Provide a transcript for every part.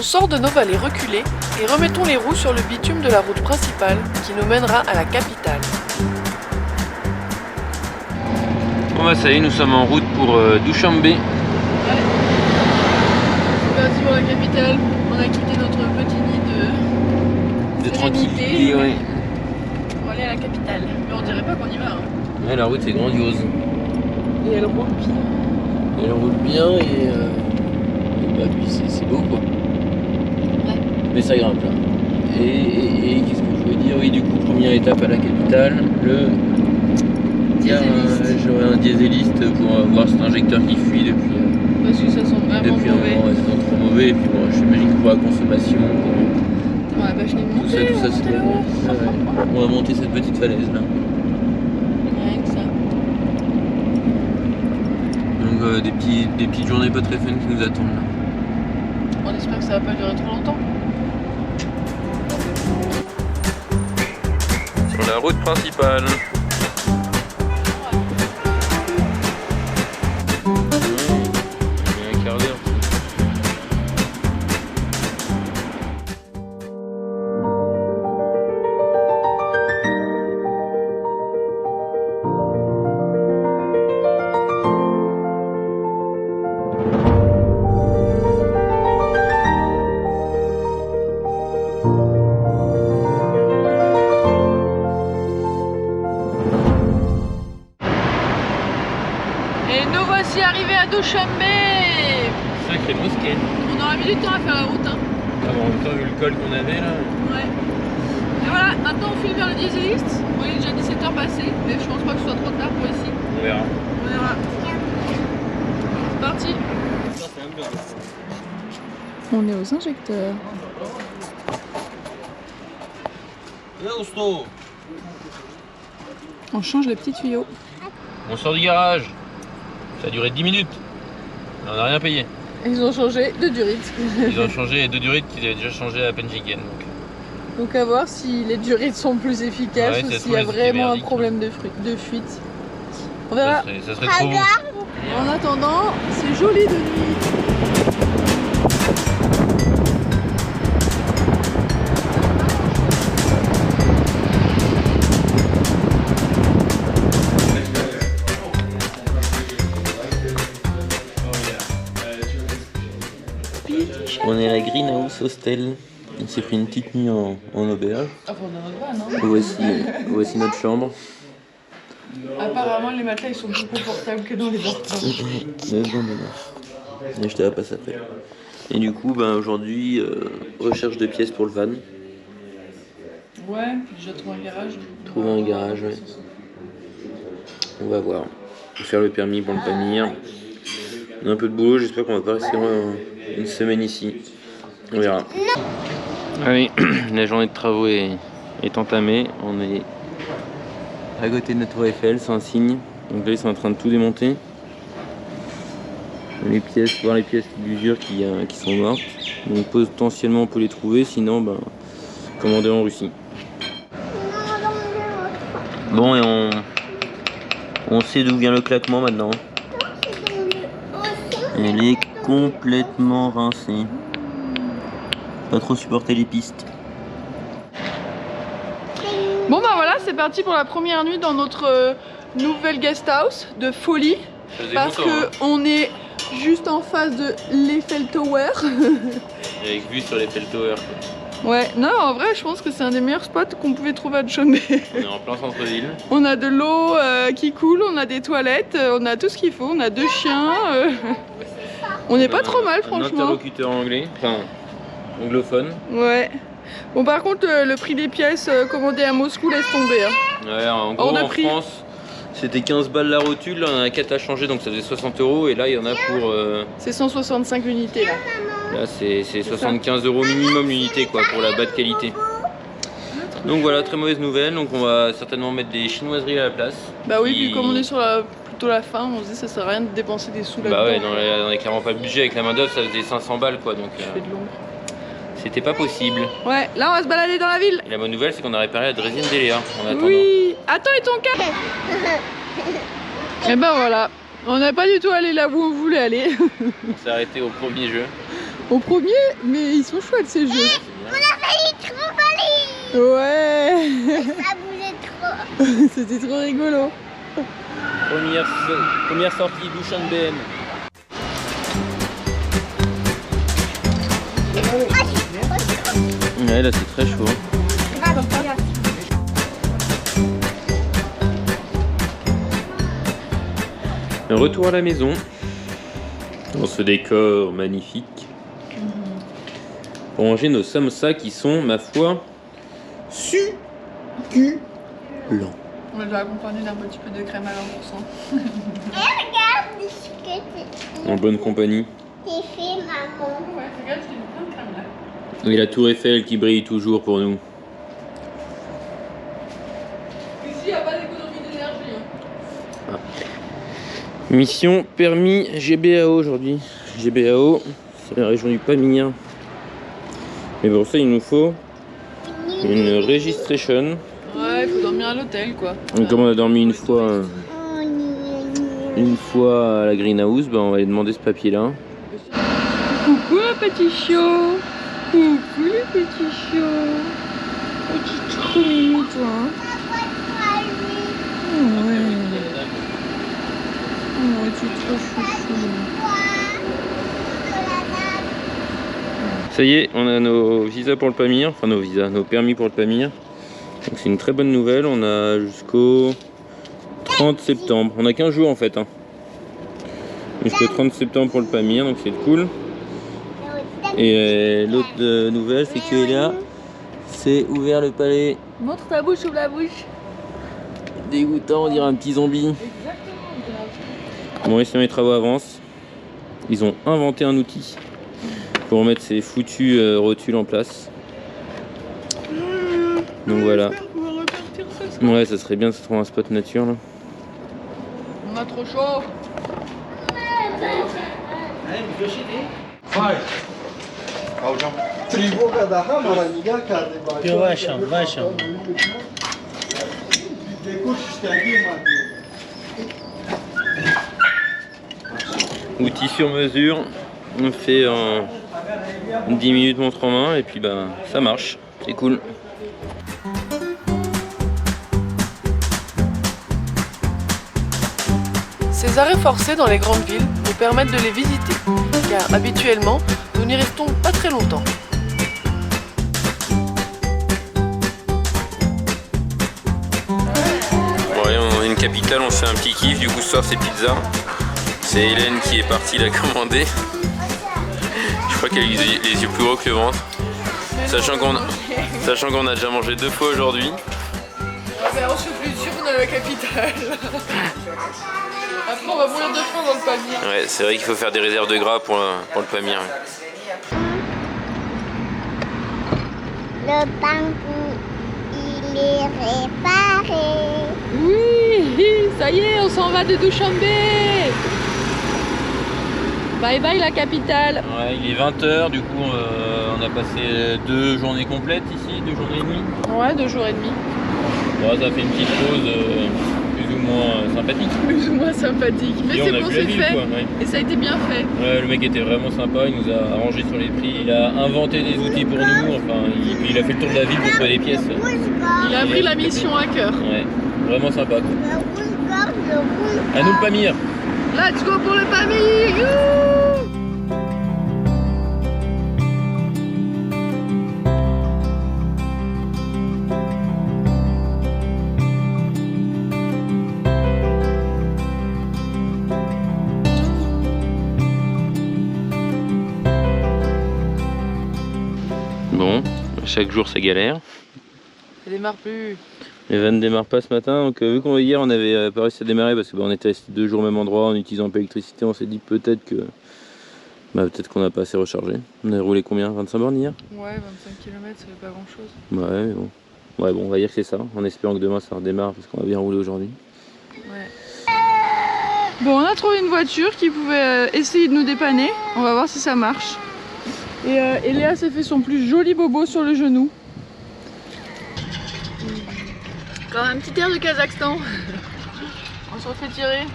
On sort de nos vallées reculées et remettons les roues sur le bitume de la route principale qui nous mènera à la capitale. Bon bah ça y est, nous sommes en route pour Dushanbe. C'est parti pour la capitale. On a quitté notre petit nid de tranquillité, ouais. Pour aller à la capitale. Mais on dirait pas qu'on y va. Hein. Ouais, la route est grandiose. Et elle roule bien. Elle roule bien et bah, puis c'est beau quoi. Ouais. Mais ça grimpe là. Et qu'est-ce que je veux dire? Oui, du coup, première étape à la capitale, j'aurai un dieseliste pour voir cet injecteur qui fuit depuis. Parce que ça sent vraiment depuis un mauvais. moment, ça sent trop mauvais. Et puis bon, j'imagine que pour la consommation, On va pas finir de tout monter. ça c'est bon. Ouais. On va monter cette petite falaise là. Rien que ça. Donc des petites journées pas très fun qui nous attendent là. On espère que ça va pas durer trop longtemps. Sur la route principale. Un quart d'heure. Et nous voici arrivés à Dushanbe. Sacré mosquée. On aura mis du temps à faire la route. Hein. Ah bon, en même temps, vu le col qu'on avait là. Ouais. Et voilà, maintenant on file vers le dieseliste. Bon, il est déjà 17h passé, mais je pense pas que ce soit trop tard pour ici. On verra. On verra. C'est parti. On est aux injecteurs. On change les petits tuyaux. On sort du garage. Ça a duré 10 minutes. On n'a rien payé. Ils ont changé de durite. Ils ont changé les deux durites qu'ils avaient déjà changé à Penjigen. Donc à voir si les durites sont plus efficaces Ouais, ou ça s'il y a trouve, vraiment un merdique, problème de fuite. On verra. Ça serait trop beau. En attendant, c'est joli de nuit. On est à la Greenhouse Hostel. On s'est pris une petite nuit en auberge. Ah, pour notre van, hein. Voici notre chambre. Apparemment, les matelas ils sont plus confortables que dans les autres. Je te la passe après. Et du coup, aujourd'hui, recherche de pièces pour le van. Ouais, j'ai trouvé un garage. Trouver un garage, ouais. On va voir. On va faire le permis pour le Pamir. On a un peu de boulot, j'espère qu'on va pas rester une semaine ici. On verra. Allez, la journée de travaux est entamée. On est à côté de notre tour Eiffel, c'est un signe. Donc là, ils sont en train de tout démonter. Voir les pièces d'usure qui sont mortes. Donc potentiellement on peut les trouver, sinon commander en Russie. Bon, et on sait d'où vient le claquement maintenant. Elle est complètement rincée. Pas trop supporter les pistes. Bon bah voilà, c'est parti pour la première nuit dans notre nouvelle guest house de folie. Parce que on est juste en face de l'Eiffel Tower. Avec vue sur l'Eiffel Tower. Ouais, non, en vrai, je pense que c'est un des meilleurs spots qu'on pouvait trouver à Dushanbe. On est en plein centre-ville. On a de l'eau qui coule, on a des toilettes, on a tout ce qu'il faut, on a 2 chiens. On n'est pas trop mal, franchement. Un interlocuteur anglais, enfin anglophone. Ouais. Bon, par contre, le prix des pièces commandées à Moscou laisse tomber. Hein. Ouais, en gros, en France, c'était 15 balles la rotule, là, on en a 4 à changer, donc ça faisait 60 €. Et là, il y en a pour. C'est 165 unités là. Là, c'est 75 € minimum l'unité, quoi, pour la bas de qualité. Donc voilà, très mauvaise nouvelle. Donc on va certainement mettre des chinoiseries à la place. Bah oui, puis comme on est sur plutôt la fin, on se dit ça sert à rien de dépenser des sous là-dedans. Bah ouais, on a clairement pas le budget avec la main d'œuvre, ça faisait 500 balles, quoi. Donc c'était pas possible. Ouais, là on va se balader dans la ville. Et la bonne nouvelle, c'est qu'on a réparé la Dresden Delia en attendant. Oui. Attends, et ton cas. Et ben voilà, on n'a pas du tout allé là où on voulait aller. On s'est arrêté au premier jeu. au premier, mais ils sont chouettes ces jeux. On a failli trop voler. Ouais. Ça bougeait trop. C'était trop rigolo. Première sortie Dushan BM. Ouais, là c'est très chaud. Retour à la maison. Dans ce décor magnifique. Pour manger nos samosas qui sont, ma foi, succulents. On va accompagner d'un petit peu de crème à 20%. Et regarde ce que En bonne compagnie. t'es fait, maman. Ouais, regarde, c'est plein de crème là. Et la tour Eiffel qui brille toujours pour nous. Ici, il n'y a pas d'économie d'énergie. Hein. Mission permis GBAO aujourd'hui. GBAO, c'est la région du Pamir. Mais pour ça, il nous faut une registration. Ouais, il faut dormir à l'hôtel quoi. Donc, comme on a dormi une fois à la greenhouse, bah, on va aller demander ce papier-là. Coucou le petit chiot. Coucou le petit chiot. Oh, tu es trop mignon toi. Hein. Oh, ouais. Oh, tu es trop chouchou. Ça y est, on a nos visas pour le Pamir, enfin nos permis pour le Pamir. Donc c'est une très bonne nouvelle, on a jusqu'au 30 septembre. On a 15 jours en fait. Hein. Jusqu'au 30 septembre pour le Pamir, donc c'est cool. Et l'autre nouvelle, c'est que là, c'est ouvert le palais. Montre ta bouche, ouvre la bouche. Dégoûtant, on dirait un petit zombie. Bon, et si les travaux avancent, ils ont inventé un outil pour mettre ces foutus rotules en place. Donc voilà. Ouais, ça serait bien de se trouver un spot nature là. On a trop chaud. Outil sur mesure, on fait en 10 minutes montre en main et puis bah ça marche, c'est cool. Ces arrêts forcés dans les grandes villes nous permettent de les visiter, car habituellement, nous n'y restons pas très longtemps. Bon allez, on a une capitale, on fait un petit kiff, du coup ce soir c'est pizza. C'est Hélène qui est partie la commander. Je crois qu'elle a les yeux plus gros que le ventre. Sachant qu'on a déjà mangé 2 fois aujourd'hui. On se plus sûr qu'on est à la capitale. Après on va mourir de faim dans le Pamir. Ouais, c'est vrai qu'il faut faire des réserves de gras pour le Pamir. Le bambou, il est réparé. Oui, ça y est, on s'en va de Dushanbe. Bye bye la capitale. Ouais, il est 20h, du coup on a passé 2 journées complètes ici, 2 journées et demie. Ouais, 2 jours et demi. Bon, ça fait une petite pause plus ou moins sympathique. Plus ou moins sympathique. Mais Et c'est on a bon, vu la c'est ville, fait. quoi, ouais. Et ça a été bien fait. Ouais, le mec était vraiment sympa, il nous a arrangé sur les prix, il a inventé des outils pour nous, enfin, puis il a fait le tour de la ville pour trouver des pièces. Il a pris la mission à cœur. Ouais, vraiment sympa. Quoi. Le rouge-gorge, le rouge. À nous le Pamir. Let's go pour le Pamir. Youhou. Bon, chaque jour c'est galère. Ça démarre plus. Les vannes ne démarrent pas ce matin, donc vu qu'on hier on avait pas réussi à démarrer parce que on était resté 2 jours au même endroit en utilisant un peu d'électricité, on s'est dit peut-être que peut-être qu'on n'a pas assez rechargé. On a roulé combien? 25 bornes hier? Ouais, 25 km, ça fait pas grand chose. Ouais, mais bon. Ouais, bon, on va dire que c'est ça, en espérant que demain ça redémarre parce qu'on a bien roulé aujourd'hui. Ouais. Bon, on a trouvé une voiture qui pouvait essayer de nous dépanner. On va voir si ça marche. Et Léa s'est fait son plus joli bobo sur le genou. Comme un petit air de Kazakhstan. On se refait tirer.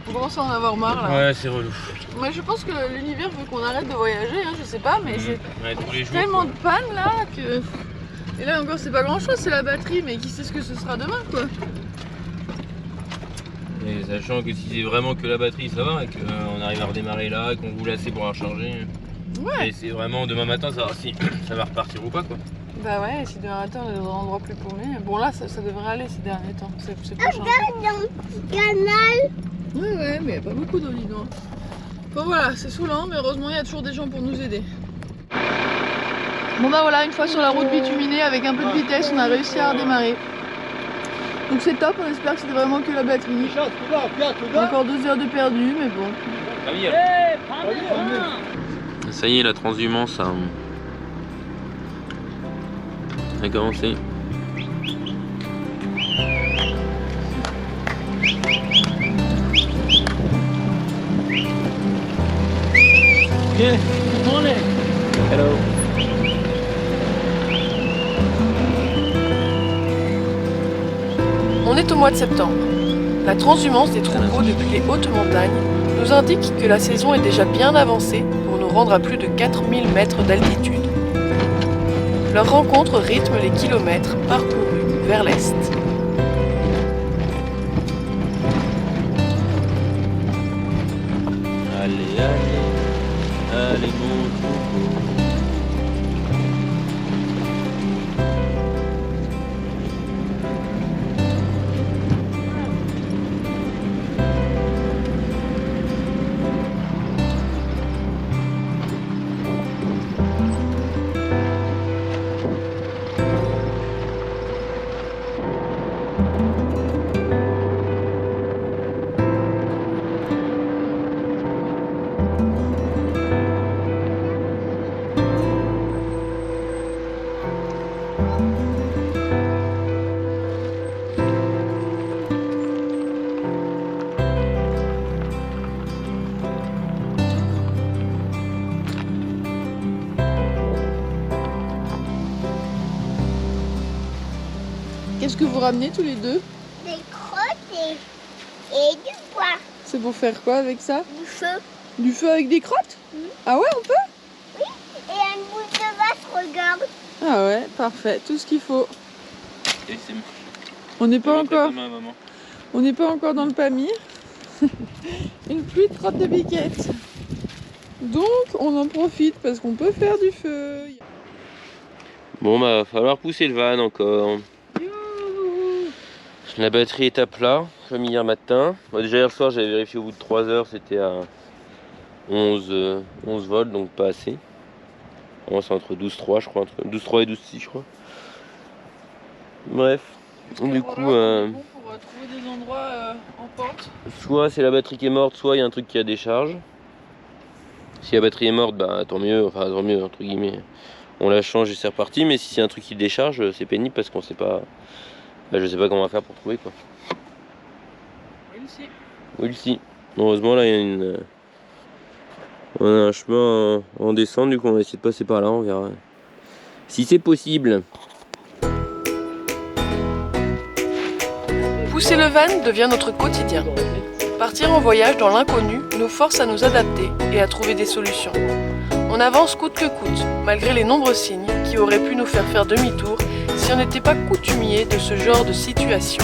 On commence à en avoir marre là. Ouais, c'est relou. Mais je pense que l'univers veut qu'on arrête de voyager, hein, je sais pas, mais c'est Ouais, tous les jours, tellement de panne là que. Et là encore, c'est pas grand chose, c'est la batterie, mais qui sait ce que ce sera demain quoi. Et sachant que si c'est vraiment que la batterie, ça va, et qu'on arrive à redémarrer là, et qu'on roule assez pour la recharger. Ouais. Et c'est vraiment demain matin, savoir si ça va repartir ou pas quoi. Bah ouais, si demain matin on est dans un endroit plus paumé. Bon là, ça devrait aller ces derniers temps. C'est prochain. Dans le petit canal. Ouais, mais y a pas beaucoup d'eau, dis donc. Enfin voilà, c'est saoulant, mais heureusement il y a toujours des gens pour nous aider. Bon bah voilà, une fois sur la route bituminée, avec un peu de vitesse, on a réussi à redémarrer. Donc c'est top, on espère que c'était vraiment que la batterie. Encore 2 heures de perdu, mais bon. Ça y est, la transhumance a commencé. Hello. On est au mois de septembre. La transhumance des troupeaux depuis les hautes montagnes nous indique que la saison est déjà bien avancée pour nous rendre à plus de 4000 mètres d'altitude. Leur rencontre rythme les kilomètres parcourus vers l'est. Allez, allez mon troupeau. Qu'est-ce que vous ramenez tous les deux? Des crottes et du poids. C'est pour faire quoi avec ça? Du feu. Du feu avec des crottes? Ah ouais, on peut? Et un bout de vache, regarde. Ah ouais, parfait, tout ce qu'il faut. Et c'est On n'est pas encore, ta main à maman. on n'est pas encore dans le Pamir. Une pluie de crottes de biquettes. Donc on en profite parce qu'on peut faire du feu. Bon bah va falloir pousser le van encore. La batterie est à plat, comme hier matin. Bon, déjà hier soir j'avais vérifié au bout de 3 heures, c'était à 11 volts, donc pas assez. Vraiment c'est entre 12,3 je crois, entre 12,3 et 12,6 je crois. Bref, du coup... Bon pour trouver des endroits en pente. soit c'est la batterie qui est morte, soit il y a un truc qui a décharge. Si la batterie est morte, bah tant mieux, enfin tant mieux entre guillemets. On la change et c'est reparti, mais si c'est un truc qui décharge, c'est pénible parce qu'on sait pas... Bah, je sais pas comment on va faire pour trouver quoi. Oui, si. Heureusement là il y a une... On a un chemin en descente, du coup on va essayer de passer par là, on verra. Si c'est possible. Pousser le van devient notre quotidien. Partir en voyage dans l'inconnu nous force à nous adapter et à trouver des solutions. On avance coûte que coûte, malgré les nombreux signes qui auraient pu nous faire demi-tour si on n'était pas coutumier de ce genre de situation.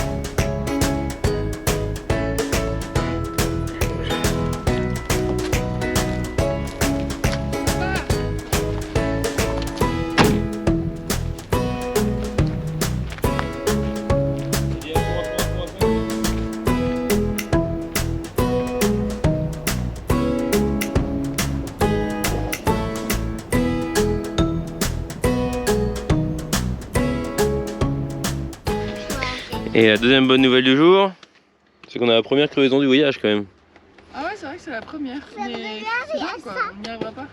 Et la deuxième bonne nouvelle du jour, c'est qu'on a la première crevaison du voyage quand même. Ah ouais, c'est vrai que c'est la première. Mais c'est dingue quoi, on n'y arrivera pas.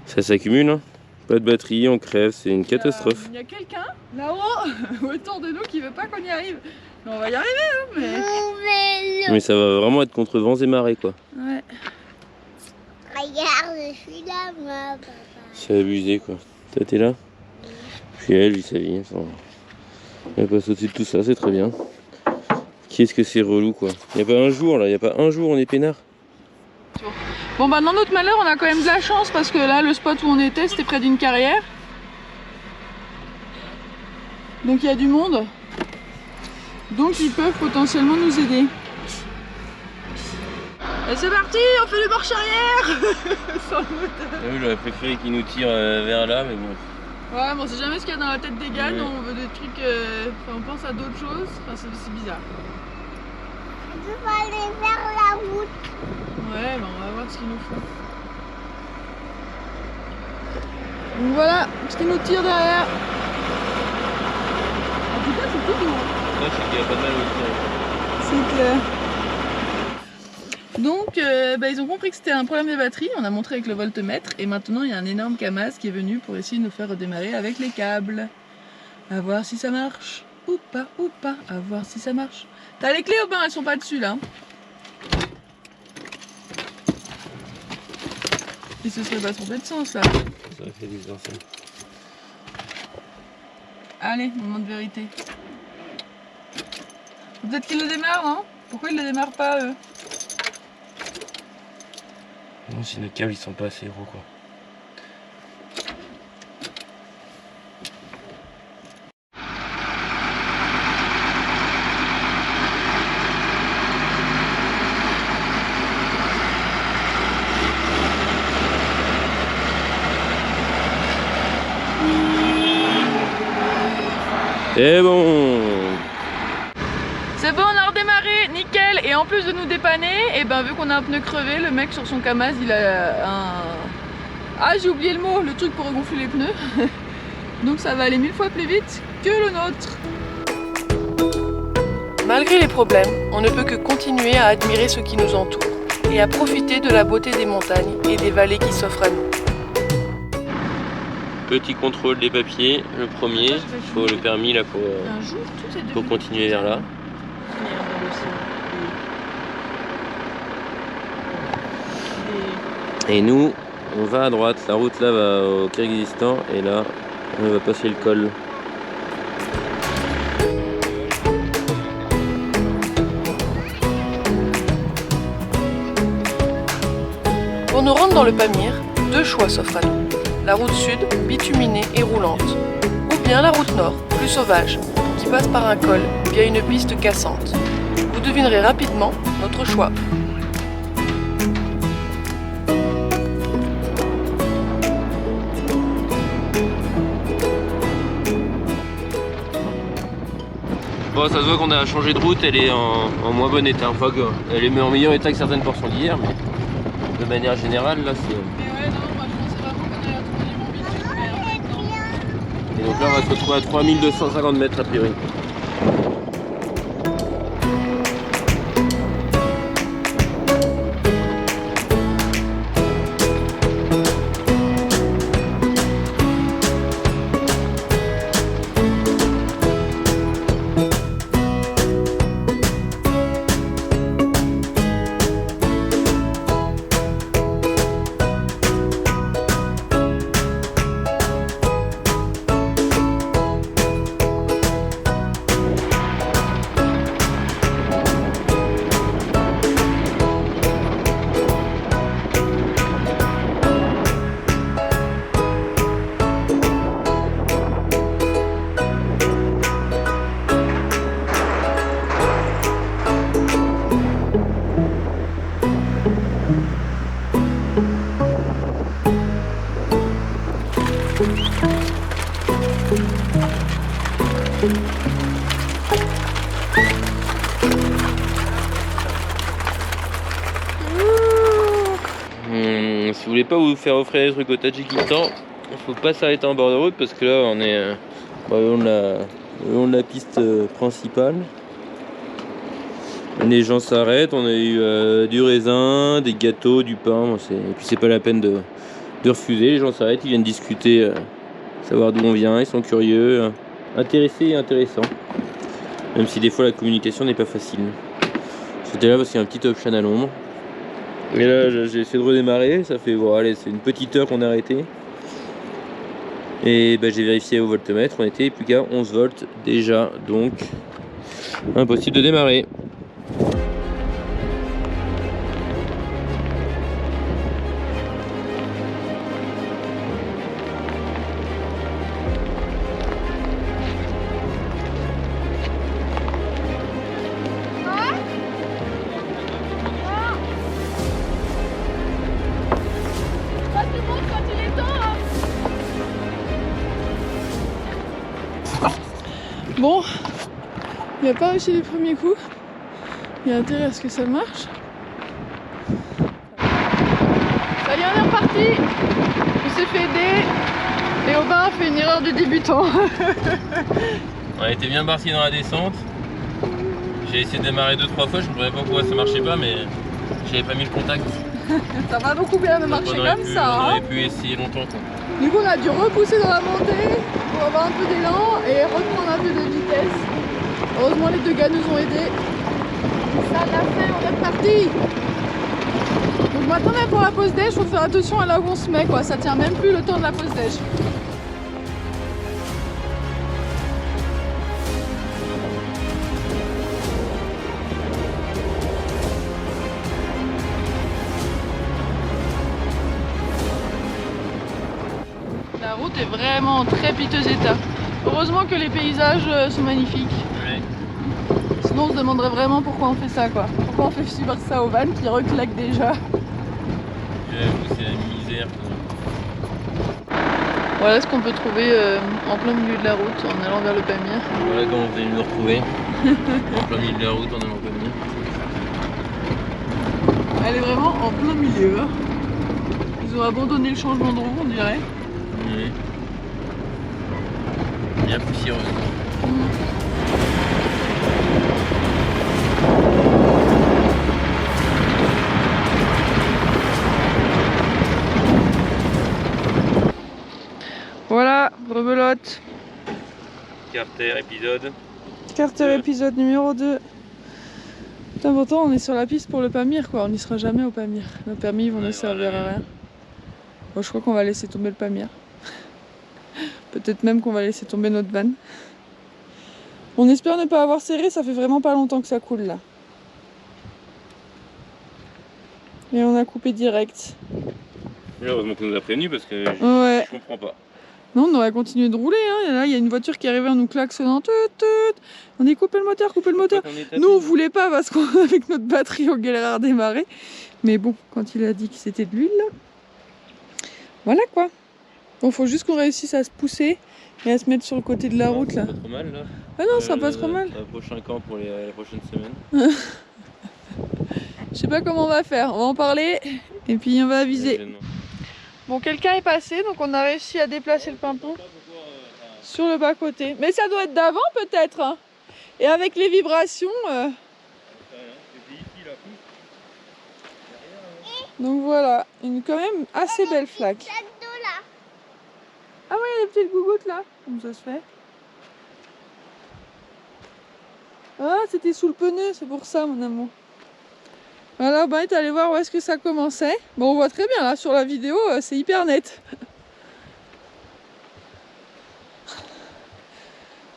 Ça s'accumule, hein. Pas de batterie, on crève, c'est une catastrophe. Il y a quelqu'un là-haut, autour de nous, qui veut pas qu'on y arrive. Mais on va y arriver, hein, mais... Mon vélo. Mais ça va vraiment être contre vents et marées quoi. Ouais. Regarde, je suis là, moi, papa. C'est abusé quoi. Toi t'es là? Puis elle vit sa vie. Elle va pas sauter de tout ça, c'est très bien. Qu'est-ce que c'est relou quoi. Y a pas un jour là, y a pas un jour on est peinard. Bon bah dans notre malheur on a quand même de la chance parce que là le spot où on était c'était près d'une carrière. Donc il y a du monde. Donc ils peuvent potentiellement nous aider. Et c'est parti, on fait le marche arrière sans le moteur. Ah oui, j'aurais préféré qu'ils nous tirent vers là mais bon. Ouais, bon, on sait jamais ce qu'il y a dans la tête des gars, nous on veut des trucs. Enfin, on pense à d'autres choses, enfin, c'est bizarre. Je veux aller vers la route. Ouais, bah, on va voir ce qu'ils nous font. Donc voilà, ce qu'ils nous tirent derrière. En tout cas, c'est tout doux. Moi, je sais qu'il y a pas de mal au tir. C'est clair. Donc, ils ont compris que c'était un problème de batterie, on a montré avec le voltmètre, et maintenant il y a un énorme Kamaz qui est venu pour essayer de nous faire redémarrer avec les câbles. À voir si ça marche, ou pas, à voir si ça marche. T'as les clés Aubin, elles sont pas dessus là. Et ce serait pas trompé de sens là. Ça fait des anciens. Allez, moment de vérité. Peut-être qu'ils le démarrent, non? Pourquoi ils le démarrent pas eux? Non, si nos câbles ils sont pas assez gros quoi. C'est bon. C'est bon, on a redémarré, nickel. Et en plus de nous dépanner, et ben vu qu'on a un pneu crevé, le mec sur son Kamaz, il a un... Ah, j'ai oublié le mot, le truc pour regonfler les pneus. Donc ça va aller 1000 fois plus vite que le nôtre. Malgré les problèmes, on ne peut que continuer à admirer ce qui nous entoure et à profiter de la beauté des montagnes et des vallées qui s'offrent à nous. Petit contrôle des papiers, le premier, il faut le permis là pour continuer vers là. Et nous, on va à droite, la route là va au Kyrgyzstan et là, on va passer le col. Pour nous rendre dans le Pamir, deux choix s'offrent à nous. La route sud, bituminée et roulante, ou bien la route nord, plus sauvage, qui passe par un col via une piste cassante. Vous devinerez rapidement notre choix. Bon, ça se voit qu'on a changé de route, elle est en moins bon état. Enfin, elle est en meilleur état que certaines portions d'hier, mais de manière générale, là c'est... Et donc là on va se retrouver à 3250 mètres a priori. Si vous voulez pas vous faire offrir des trucs au Tadjikistan, il faut pas s'arrêter en bord de route parce que là on est on a la piste principale. Les gens s'arrêtent, on a eu du raisin, des gâteaux, du pain, et puis c'est pas la peine de refuser, les gens s'arrêtent, ils viennent discuter, savoir d'où on vient, ils sont curieux, intéressés et intéressants. Même si des fois la communication n'est pas facile. C'était là parce qu'il y a un petit option à l'ombre. Et là j'ai essayé de redémarrer, ça fait bon, allez, c'est une petite heure qu'on a arrêté. Et j'ai vérifié au voltmètre, on était plus qu'à 11 volts déjà, donc impossible de démarrer. Il n'a pas réussi les premiers coups. Il y a intérêt à ce que ça marche. Salut, on est reparti. On s'est fait aider. Et Aubin a fait une erreur de débutant. On a été bien parti dans la descente. J'ai essayé de démarrer 2-3 fois, je ne comprenais pas pourquoi ça marchait pas, mais j'avais pas mis le contact. Ça va beaucoup bien de marcher comme ça. On aurait pu essayer longtemps. Quoi. Du coup, on a dû repousser dans la montée pour avoir un peu d'élan et reprendre un peu de vitesse. Heureusement, les deux gars nous ont aidés. Ça l'a fait, on est reparti. Donc maintenant, même pour la pause déj, il faut faire attention à là où on se met, quoi. Ça tient même plus le temps de la pause déj. La route est vraiment en très piteux état. Heureusement que les paysages sont magnifiques. Ouais. Sinon on se demanderait vraiment pourquoi on fait ça, quoi. Pourquoi on fait subir ça aux vannes qui reclaquent déjà. J'avoue, c'est la misère. Voilà ce qu'on peut trouver en plein milieu de la route en allant vers le Pamir. Voilà comment vous allez nous retrouver. En plein milieu de la route en allant au Pamir. Elle est vraiment en plein milieu. Hein. Ils ont abandonné le changement de roue, on dirait. Oui. Bien poussiéreuse. Voilà, rebelote. Carter épisode. Carter épisode numéro 2. Putain, pourtant on est sur la piste pour le Pamir, quoi. On n'y sera jamais au Pamir. Nos permis vont ne servir à rien. Bon, je crois qu'on va laisser tomber le Pamir. Peut-être même qu'on va laisser tomber notre van. On espère ne pas avoir serré, ça fait vraiment pas longtemps que ça coule là. Et on a coupé direct. Heureusement qu'on nous a prévenus parce que Ouais. je comprends pas. Non, on aurait continué de rouler. Hein. Et là, il y a une voiture qui est arrivée en nous klaxonnant. On dit coupez le moteur, coupez le moteur. Nous, on voulait pas parce qu'avec notre batterie, on galérait à redémarrer. Mais bon, quand il a dit que c'était de l'huile, là. Voilà quoi. Bon, faut juste qu'on réussisse à se pousser et à se mettre sur le côté de la route là. Pas trop mal là. Ah non, ça sera pas trop mal. Le prochain camp pour les prochaines semaines. Je sais pas comment on va faire. On va en parler et puis on va aviser. Bon, quelqu'un est passé, donc on a réussi à déplacer le pimpon sur le bas côté. Mais ça doit être d'avant peut-être. Hein. Et avec les vibrations. Donc voilà, une quand même assez belle flaque. Ah ouais, il y a des petites gougouttes là. Comment ça se fait? Ah, c'était sous le pneu, c'est pour ça mon amour. Voilà, ben t'es allé voir où est-ce que ça commençait. Bon, on voit très bien là sur la vidéo, c'est hyper net.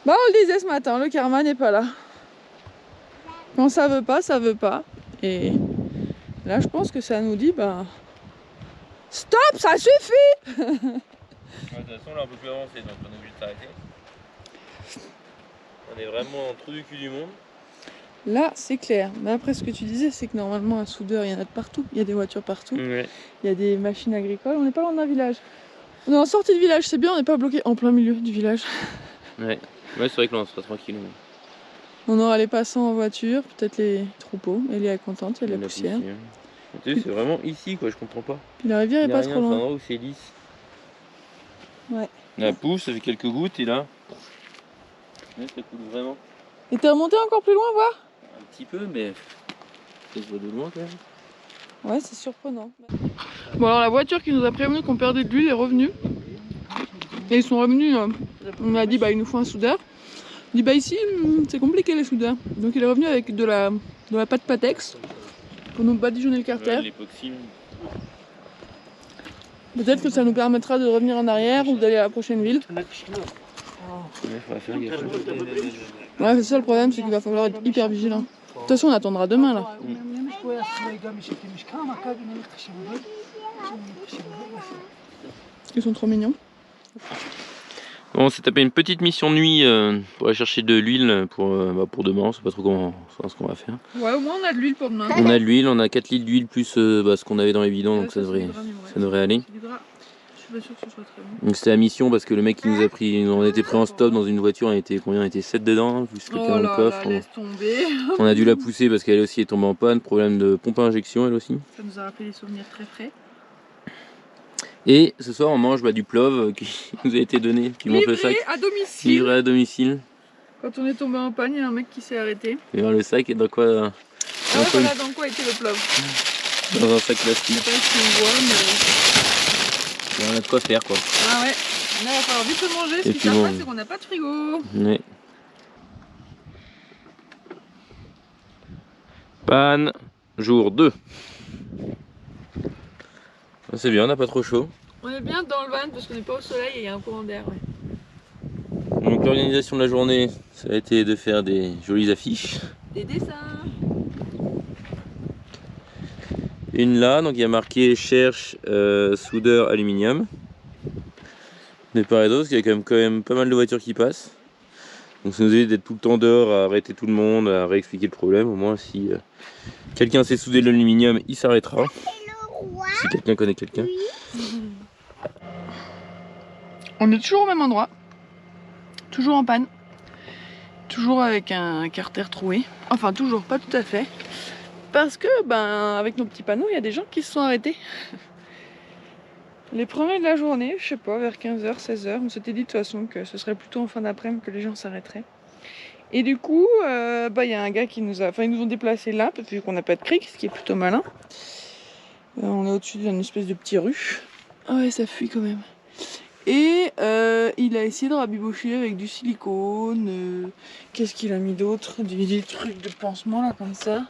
Bah on le disait ce matin, le karma n'est pas là. Quand ça veut pas, ça veut pas. Et là je pense que ça nous dit, bah... Stop, ça suffit. De toute façon, là, on peut plus avancer, donc on est obligé de s'arrêter. On est vraiment en trou du cul du monde. Là, c'est clair. Mais après, ce que tu disais, c'est que normalement, un soudeur, il y en a de partout. Il y a des voitures partout. Ouais. Il y a des machines agricoles. On n'est pas loin d'un village. On est en sortie de village, c'est bien, on n'est pas bloqué en plein milieu du village. Ouais, ouais c'est vrai que là, on sera tranquille. On aura les passants en voiture, peut-être les troupeaux. Elle est contente, il y a de la poussière. Tu sais, c'est vraiment ici, quoi, je comprends pas. Puis la rivière est pas trop C'est un loin. endroit où c'est lisse. Ouais. La pousse, ça fait quelques gouttes et là, ouais, ça coule vraiment. Et t'es remonté encore plus loin, voir? Un petit peu, mais ça se voit de loin quand même. Ouais, c'est surprenant. Bon, alors la voiture qui nous a prévenu qu'on perdait de l'huile est revenue. Et ils sont revenus, on a dit, bah il nous faut un soudeur. On dit, bah ici, c'est compliqué les soudeurs. Donc il est revenu avec de la pâte Patex pour nous badigeonner le carter. Ouais, l'époxy. Peut-être que ça nous permettra de revenir en arrière ou d'aller à la prochaine ville. Ouais, faudra faire gaffe. Ouais, c'est ça le problème, c'est qu'il va falloir être hyper vigilant. De toute façon, on attendra demain là. Ils sont trop mignons. Bon, on s'est tapé une petite mission de nuit pour aller chercher de l'huile pour demain. On sait pas trop ce qu'on va faire. Ouais, au moins on a de l'huile pour demain. On a de l'huile, on a 4 litres d'huile plus ce qu'on avait dans les bidons, donc ça devrait aller. suis pas sûre que ce soit très bon. Donc c'était la mission parce que le mec qui nous a pris, on était pris en stop dans une voiture, on était combien? On était 7 dedans, plus quelqu'un dans le coffre. Laisse tomber. On a dû la pousser parce qu'elle aussi est tombée en panne, problème de pompe à injection elle aussi. Ça nous a rappelé des souvenirs très frais. Et ce soir on mange du plov qui nous a été donné. Tu montres le sac? À domicile. Livré à domicile. Quand on est tombé en panne, il y a un mec qui s'est arrêté. Et voir le sac et dans quoi? Ah ouais, voilà dans quoi était le plov. Dans un sac plastique. Je sais pas si on voit, mais... On a de quoi faire quoi. Ah ouais, là il va falloir vite le manger, ce qui bon. s'appelle c'est qu'on n'a pas de frigo. Ouais. Panne, jour 2. C'est bien, on n'a pas trop chaud. On est bien dans le van parce qu'on n'est pas au soleil et il y a un courant d'air. Ouais. Donc l'organisation de la journée, ça a été de faire des jolies affiches. Des dessins. Une là, donc il y a marqué cherche soudeur aluminium. De part et d'autre, parce qu'il y a quand même pas mal de voitures qui passent. Donc ça nous évite d'être tout le temps dehors à arrêter tout le monde, à réexpliquer le problème. Au moins si quelqu'un sait souder de l'aluminium, il s'arrêtera. Si quelqu'un connaît quelqu'un. On est toujours au même endroit. Toujours en panne. Toujours avec un carter troué. Enfin toujours, pas tout à fait. Parce que, avec nos petits panneaux, il y a des gens qui se sont arrêtés. Les premiers de la journée, je sais pas, vers 15h, 16h, on s'était dit de toute façon que ce serait plutôt en fin d'après-midi que les gens s'arrêteraient. Et du coup, il y a un gars qui nous a... Enfin, ils nous ont déplacés là, parce qu'on n'a pas de crique, ce qui est plutôt malin. On est au-dessus d'une espèce de petit rue. Ah ouais, ça fuit quand même. Et il a essayé de rabibocher avec du silicone. Qu'est-ce qu'il a mis d'autre? Des trucs de pansement là, comme ça.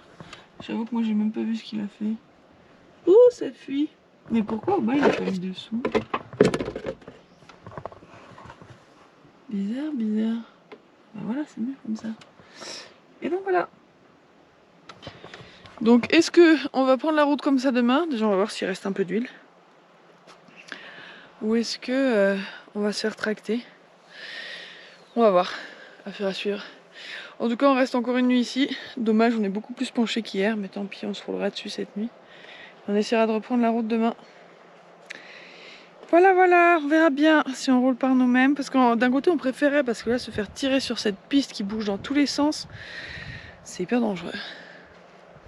J'avoue que moi j'ai même pas vu ce qu'il a fait. Oh, ça fuit. Mais pourquoi au bas il a pas mis dessous? Bizarre, bizarre. Ben voilà, c'est mieux comme ça. Et donc voilà. Donc est-ce que on va prendre la route comme ça demain? Déjà on va voir s'il reste un peu d'huile. Ou est-ce que on va se faire tracter? On va voir. Affaire à suivre. En tout cas, on reste encore une nuit ici. Dommage, on est beaucoup plus penché qu'hier, mais tant pis, on se roulera dessus cette nuit. On essaiera de reprendre la route demain. Voilà, voilà, on verra bien si on roule par nous-mêmes. Parce que d'un côté, on préférait, parce que là, se faire tirer sur cette piste qui bouge dans tous les sens, c'est hyper dangereux.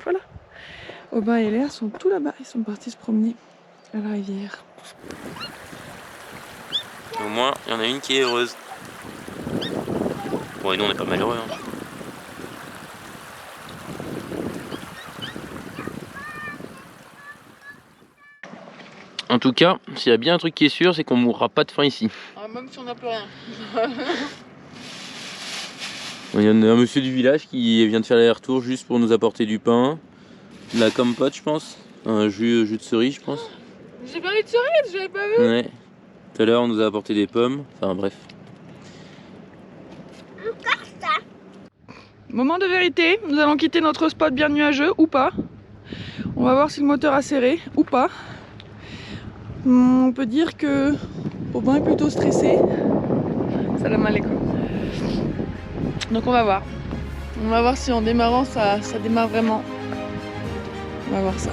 Voilà. Aubin et Léa sont tout là-bas. Ils sont partis se promener à la rivière. Au moins, il y en a une qui est heureuse. Bon, et nous, on n'est pas malheureux. Hein. En tout cas, s'il y a bien un truc qui est sûr, c'est qu'on mourra pas de faim ici. Ah, même si on n'a plus rien. Il y a un monsieur du village qui vient de faire l'aller-retour juste pour nous apporter du pain, de la compote, je pense, un jus de cerise, je pense. J'ai pas eu de cerise, j'avais pas vu. Ouais. Tout à l'heure, on nous a apporté des pommes. Enfin, bref. Moment de vérité, nous allons quitter notre spot bien nuageux ou pas. On va voir si le moteur a serré ou pas. On peut dire que Aubin est plutôt stressé. Ça l'a mal école. Donc on va voir. On va voir si en démarrant ça démarre vraiment. On va voir ça.